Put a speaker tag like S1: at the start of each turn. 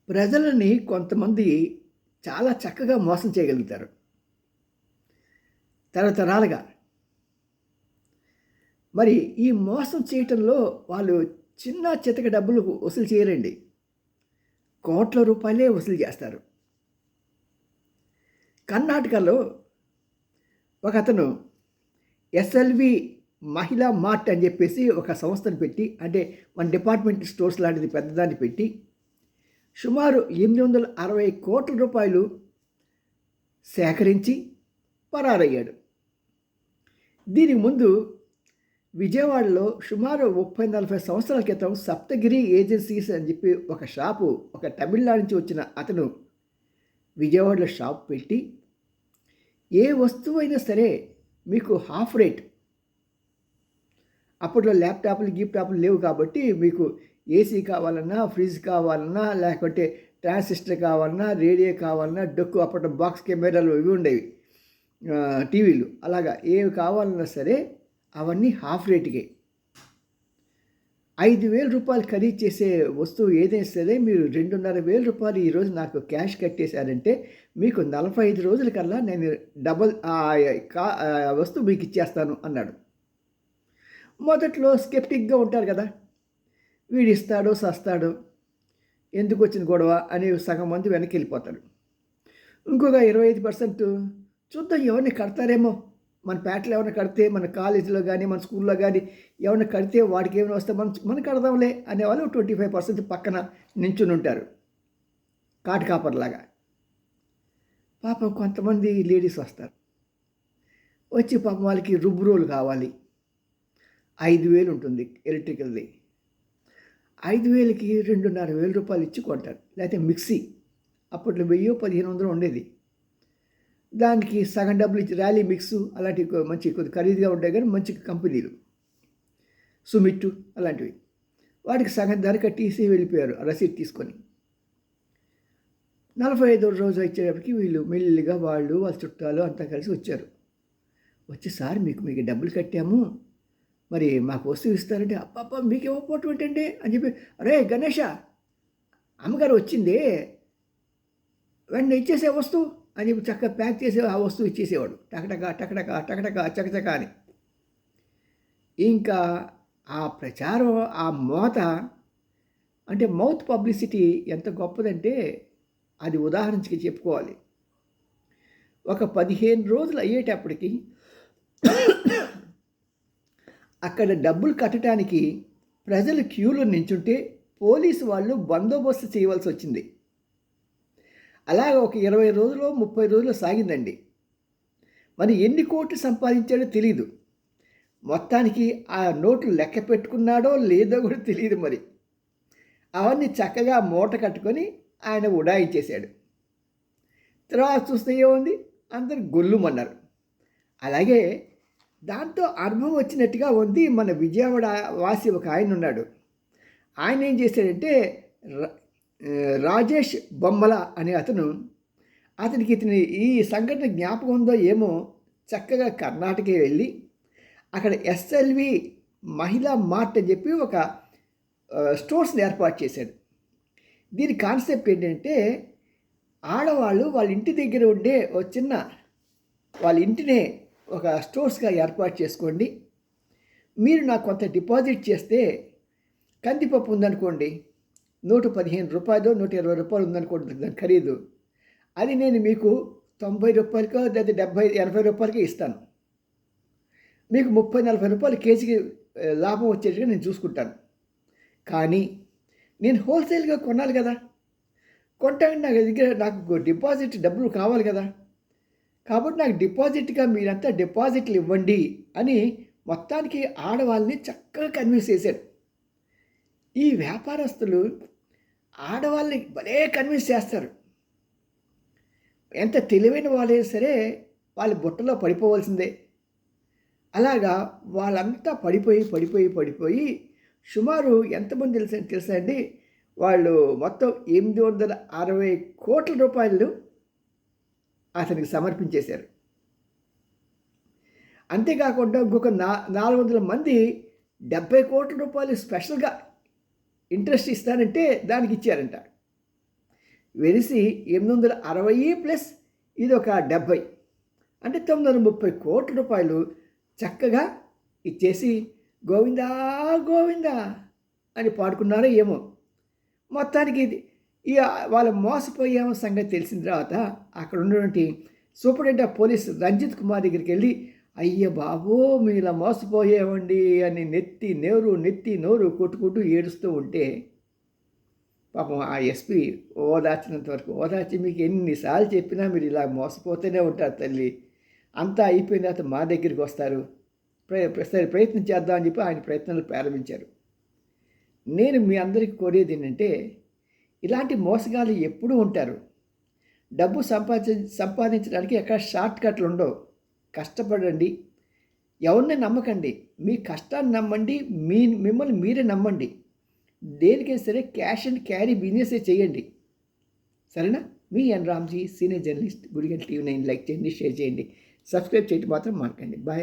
S1: ప్రజలని కొంతమంది చాలా చక్కగా మోసం చేయగలుగుతారు. తరతరాలుగా. మరి ఈ మోసం చేయటంలో వాళ్ళు చిన్న చితక డబ్బులు వసూలు చేయరండి. కోట్ల రూపాయలే వసూలు చేస్తారు. కర్ణాటకలో ఒకతను ఎస్ఎల్వి మహిళా మార్ట్ అని చెప్పేసి ఒక సంస్థను పెట్టి, అంటే మన డిపార్ట్మెంట్ స్టోర్స్ లాంటిది పెద్దదాన్ని పెట్టి, సుమారు 860 కోట్ల రూపాయలు సేకరించి పరారయ్యాడు. దీనికి ముందు విజయవాడలో సుమారు 30-40 సంవత్సరాల క్రితం సప్తగిరి ఏజెన్సీస్ అని చెప్పి ఒక షాపు, ఒక తమిళనాడు నుంచి వచ్చిన అతను విజయవాడలో షాప్ పెట్టి, ఏ వస్తువైనా సరే మీకు హాఫ్ రేట్, అప్పట్లో ల్యాప్టాప్లు గీప్టాప్లు లేవు కాబట్టి మీకు ఏసీ కావాలన్నా, ఫ్రిడ్జ్ కావాలన్నా, లేకపోతే ట్రాన్సిస్టర్ కావాలన్నా, రేడియో కావాలన్నా, డొక్కు అప్పట్లో బాక్స్ కెమెరాలు ఇవి ఉండేవి, టీవీలు, అలాగా ఏవి కావాలన్నా సరే అవన్నీ హాఫ్ రేటుకే. 5,000 రూపాయలు ఖరీదు చేసే వస్తువు ఏదైనా సరే మీరు 2,500 రూపాయలు ఈరోజు నాకు క్యాష్ కట్టేశారంటే మీకు 45 రోజుల కల్లా నేను డబల్ వస్తువు మీకు ఇచ్చేస్తాను అన్నాడు. మొదట్లో స్కెప్టిక్గా ఉంటారు కదా, వీడు ఇస్తాడో సస్తాడో, ఎందుకు వచ్చిన గొడవ అని సగం మంది వెనక్కి వెళ్ళిపోతారు. ఇంకొక 25% చూద్దాం ఎవరిని కడతారేమో, మన పేటలో ఎవరైనా కడితే, మన కాలేజీలో కానీ మన స్కూల్లో కానీ ఎవరైనా కడితే వాడికి ఏమైనా వస్తే మనం కడదాంలే అనేవాళ్ళు 25% పక్కన నించుని ఉంటారు కాపర్లాగా. పాపం కొంతమంది లేడీస్ వస్తారు, వచ్చి పాపం వాళ్ళకి రుబ్బు రోలు కావాలి, 5,000 ఉంటుంది ఎలక్ట్రికల్ది. 5,000కి 2,500 రూపాయలు ఇచ్చి కొంటారు. లేకపోతే మిక్సీ, అప్పట్లో 1,000-1,500 ఉండేది, దానికి సగం డబ్బులు ఇచ్చి ర్యాలీ మిక్స్ అలాంటివి మంచి కొద్ది ఖరీదుగా ఉంటాయి కానీ మంచి కంపెనీలు, సుమిట్టు అలాంటివి, వాటికి సగం ధర కట్టేసి వెళ్ళిపోయారు రసీదు తీసుకొని. 45వ రోజు వచ్చేటప్పటికి వీళ్ళు మెల్లిగా వాళ్ళ చుట్టాలు అంతా కలిసి వచ్చారు. వచ్చి సార్ మీకు డబ్బులు కట్టాము, మరి మాకు వస్తువు ఇస్తారంటే, అబ్బబ్బా మీకు ఇవ్వకపోవటం ఏంటంటే అని చెప్పి, అరే గణేష అమ్మగారు వచ్చింది వెంటనే ఇచ్చేసే వస్తువు అని చెప్పి చక్కగా ప్యాక్ చేసి ఆ వస్తువు ఇచ్చేసేవాడు, టకటక చకచక అని. ఇంకా ఆ ప్రచారం, ఆ మోత, అంటే మౌత్ పబ్లిసిటీ ఎంత గొప్పదంటే అది ఉదాహరణకి చెప్పుకోవాలి. ఒక 15 రోజులు అయ్యేటప్పటికి అక్కడ డబ్బులు కట్టడానికి ప్రజలు క్యూలో నించుంటే పోలీసు వాళ్ళు బందోబస్తు చేయవలసి వచ్చింది. అలాగ ఒక 20 రోజులు 30 రోజులు సాగిందండి. మరి ఎన్ని కోట్లు సంపాదించాడో తెలీదు. మొత్తానికి ఆ నోట్లు లెక్క పెట్టుకున్నాడో లేదో కూడా తెలియదు. మరి అవన్నీ చక్కగా మూట కట్టుకొని ఆయన ఉడాయించేశాడు. తర్వాత చూస్తే ఏముంది, అందరు గొల్లుమన్నారు. అలాగే దాంతో అనుభవం వచ్చినట్టుగా ఉంది మన విజయవాడ వాసి ఒక ఆయన ఉన్నాడు. ఆయన ఏం చేశాడంటే, రాజేష్ బొమ్మల అనే అతనికి ఈ సంఘటన జ్ఞాపకం ఉందో ఏమో, చక్కగా కర్ణాటక వెళ్ళి అక్కడ ఎస్ఎల్వి మహిళా మార్ట్ అని చెప్పి ఒక స్టోర్స్ని ఏర్పాటు చేశాడు. దీని కాన్సెప్ట్ ఏంటంటే, ఆడవాళ్ళు వాళ్ళ ఇంటి దగ్గర ఉండే వాళ్ళ ఇంటినే ఒక స్టోర్స్గా ఏర్పాటు చేసుకోండి, మీరు నాకు కొంత డిపాజిట్ చేస్తే, కందిపప్పు ఉందనుకోండి 115 రూపాయలు 120 రూపాయలు ఉందనుకోండి దాని ఖరీదు, అది నేను మీకు 90 రూపాయలకో లేదా 70-80 రూపాయలకే ఇస్తాను, మీకు 30-40 రూపాయలు కేజీకి లాభం వచ్చేట్టుగా నేను చూసుకుంటాను. కానీ నేను హోల్సేల్గా కొనాలి కదా, కొంటానికి నాకు డిపాజిట్ డబ్బులు కావాలి కదా, కాబట్టి నాకు డిపాజిట్గా మీరంతా డిపాజిట్లు ఇవ్వండి అని మొత్తానికి ఆడవాళ్ళని చక్కగా కన్విన్స్ చేశాడు. ఈ వ్యాపారస్తులు ఆడవాళ్ళని భలే కన్విన్స్ చేస్తారు. ఎంత తెలివైన వాళ్ళైనా సరే వాళ్ళ బుట్టలో పడిపోవాల్సిందే. అలాగా వాళ్ళంతా పడిపోయి సుమారు ఎంతమంది తెలుసా అండి, వాళ్ళు మొత్తం 860 కోట్ల రూపాయలు అతనికి సమర్పించేశారు. అంతేకాకుండా ఇంకొక 400 మంది 70 కోట్ల రూపాయలు స్పెషల్గా ఇంట్రెస్ట్ ఇస్తానంటే దానికి ఇచ్చారంట. వెలిసి 860 ప్లస్ ఇది ఒక 70 అంటే 930 కోట్ల రూపాయలు చక్కగా ఇచ్చేసి గోవిందా గోవిందా అని పాడుకున్నారో ఏమో. మొత్తానికి ఇది ఇక వాళ్ళు మోసపోయామో సంగతి తెలిసిన తర్వాత అక్కడ ఉన్నటువంటి superintendent of police Ranjit Kumar దగ్గరికి వెళ్ళి, అయ్య బాబో మేము ఇలా మోసపోయామండి అని నెత్తి నోరు కొట్టుకుంటూ ఏడుస్తూ ఉంటే పాపం ఆ ఎస్పీ ఓదార్చినంత వరకు ఓదార్చి, మీకు ఎన్నిసార్లు చెప్పినా మీరు ఇలా మోసపోతూనే ఉంటారు తల్లి, అంతా అయిపోయిన తర్వాత మా దగ్గరికి వస్తారు, సరే ప్రయత్నం చేద్దామని చెప్పి ఆయన ప్రయత్నాలు ప్రారంభించారు. నేను మీ అందరికీ కోరేది ఏంటంటే, ఇలాంటి మోసగాళ్ళు ఎప్పుడూ ఉంటారు. డబ్బు సంపాదించడానికి ఎక్కడ షార్ట్ కట్లు ఉండవు. కష్టపడండి, ఎవరిని నమ్మకండి, మీ కష్టాన్ని నమ్మండి, మిమ్మల్ని మీరే నమ్మండి. దేనికైనా సరే క్యాష్ అండ్ క్యారీ బిజినెసే చేయండి. సరేనా? మీ ఎన్ రామ్జీ, సీనియర్ జర్నలిస్ట్, గుడిగంట TV9. లైక్ చేయండి, షేర్ చేయండి, సబ్స్క్రైబ్ చేయడం మాత్రం మానకండి. బాయ్.